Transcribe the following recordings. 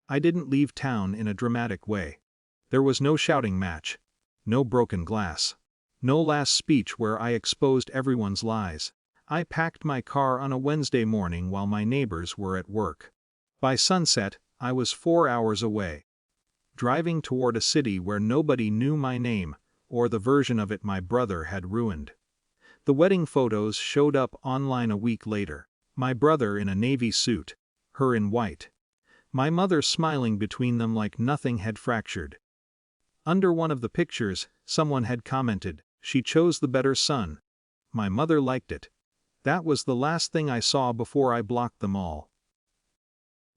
I didn't leave town in a dramatic way. There was no shouting match. No broken glass. No last speech where I exposed everyone's lies. I packed my car on a Wednesday morning while my neighbors were at work. By sunset, I was 4 hours away. Driving toward a city where nobody knew my name, or the version of it my brother had ruined. The wedding photos showed up online a week later. My brother in a navy suit, her in white. My mother smiling between them like nothing had fractured. Under one of the pictures, someone had commented, "She chose the better son." My mother liked it. That was the last thing I saw before I blocked them all.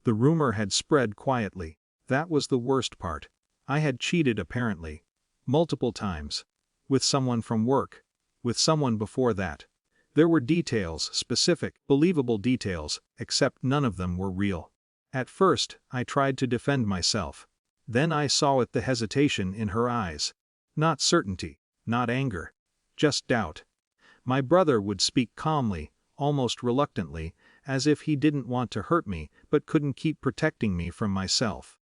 The rumor had spread quietly. That was the worst part. I had cheated apparently. Multiple times. With someone from work. With someone before that. There were details, specific, believable details, except none of them were real. At first, I tried to defend myself. Then I saw the hesitation in her eyes. Not certainty, not anger. Just doubt. My brother would speak calmly, almost reluctantly, as if he didn't want to hurt me but couldn't keep protecting me from myself.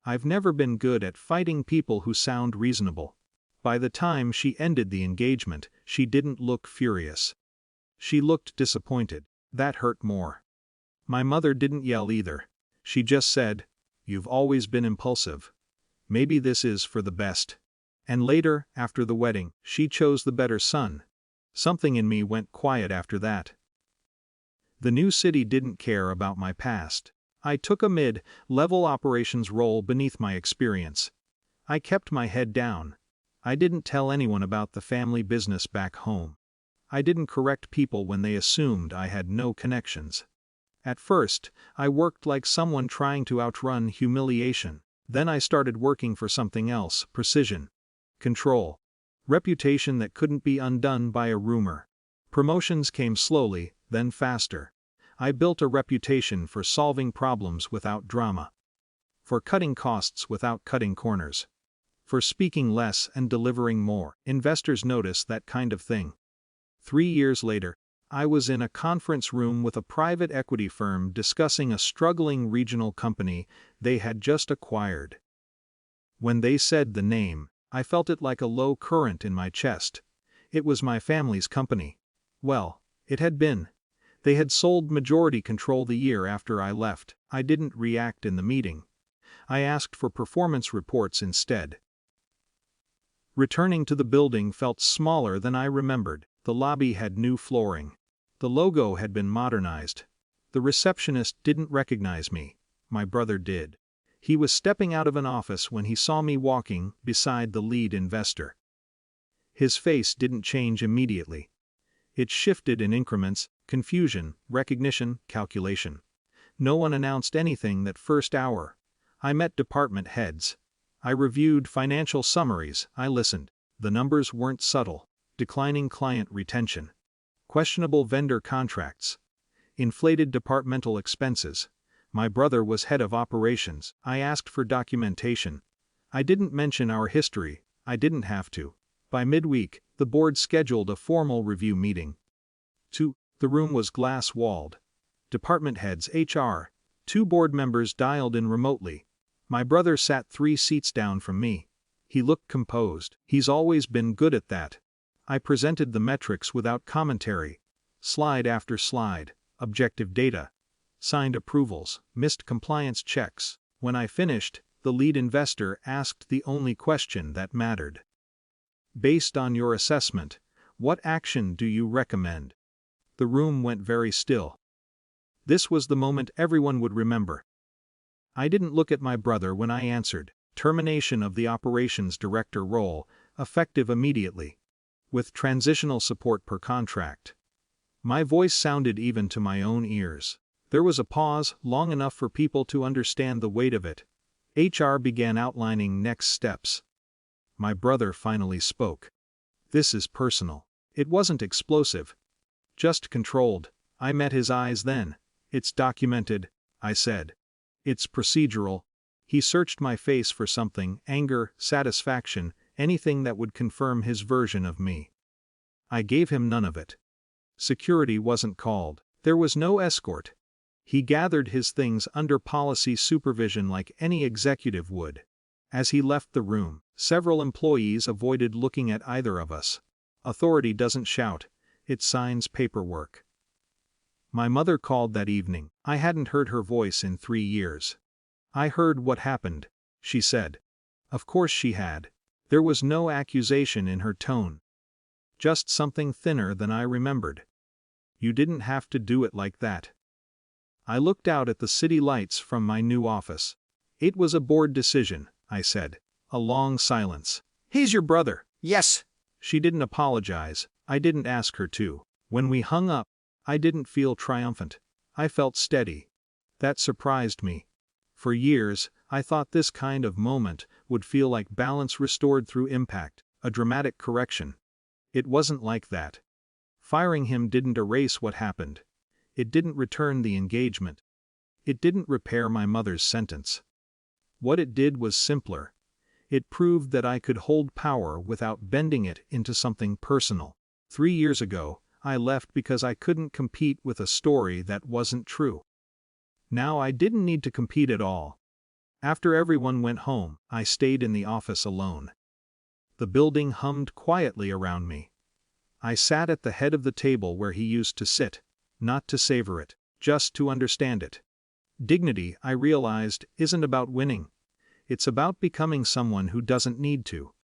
I've never been good at fighting people who sound reasonable. By the time she ended the engagement, she didn't look furious. She looked disappointed. That hurt more. My mother didn't yell either. She just said, "You've always been impulsive. Maybe this is for the best." And later, after the wedding, she chose the better son. Something in me went quiet after that. The new city didn't care about my past. I took a mid-level operations role beneath my experience. I kept my head down. I didn't tell anyone about the family business back home. I didn't correct people when they assumed I had no connections. At first, I worked like someone trying to outrun humiliation. Then I started working for something else: precision. Control. Reputation that couldn't be undone by a rumor. Promotions came slowly, then faster. I built a reputation for solving problems without drama. For cutting costs without cutting corners. For speaking less and delivering more. Investors notice that kind of thing. 3 years later, I was in a conference room with a private equity firm discussing a struggling regional company they had just acquired. When they said the name, I felt it like a low current in my chest. It was my family's company. Well, it had been. They had sold majority control the year after I left. I didn't react in the meeting. I asked for performance reports instead. Returning to the building felt smaller than I remembered. The lobby had new flooring. The logo had been modernized. The receptionist didn't recognize me. My brother did. He was stepping out of an office when he saw me walking beside the lead investor. His face didn't change immediately. It shifted in increments: confusion, recognition, calculation. No one announced anything that first hour. I met department heads. I reviewed financial summaries. I listened. The numbers weren't subtle. Declining client retention. Questionable vendor contracts. Inflated departmental expenses. My brother was head of operations. I asked for documentation. I didn't mention our history. I didn't have to. By midweek, the board scheduled a formal review meeting. The room was glass-walled. Department heads, HR. 2 board members dialed in remotely. My brother sat 3 seats down from me. He looked composed. He's always been good at that. I presented the metrics without commentary. Slide after slide. Objective data. Signed approvals. Missed compliance checks. When I finished, the lead investor asked the only question that mattered. "Based on your assessment, what action do you recommend?" The room went very still. This was the moment everyone would remember. I didn't look at my brother when I answered. Termination of the operations director role, effective immediately. With transitional support per contract. My voice sounded even to my own ears. There was a pause, long enough for people to understand the weight of it. HR began outlining next steps. My brother finally spoke. "This is personal." It wasn't explosive. Just controlled. I met his eyes then. "It's documented," I said. "It's procedural." He searched my face for something: anger, satisfaction, anything that would confirm his version of me. I gave him none of it. Security wasn't called. There was no escort. He gathered his things under policy supervision like any executive would. As he left the room, several employees avoided looking at either of us. Authority doesn't shout, it signs paperwork. My mother called that evening. I hadn't heard her voice in 3 years. "I heard what happened," she said. Of course she had. There was no accusation in her tone. Just something thinner than I remembered. "You didn't have to do it like that." I looked out at the city lights from my new office. "It was a board decision," I said. A long silence. "He's your brother." Yes. She didn't apologize. I didn't ask her to. When we hung up, I didn't feel triumphant. I felt steady. That surprised me. For years, I thought this kind of moment would feel like balance restored through impact, a dramatic correction. It wasn't like that. Firing him didn't erase what happened. It didn't return the engagement. It didn't repair my mother's sentence. What it did was simpler. It proved that I could hold power without bending it into something personal. 3 years ago, I left because I couldn't compete with a story that wasn't true. Now I didn't need to compete at all. After everyone went home, I stayed in the office alone. The building hummed quietly around me. I sat at the head of the table where he used to sit, not to savor it, just to understand it. Dignity, I realized, isn't about winning. It's about becoming someone who doesn't need to.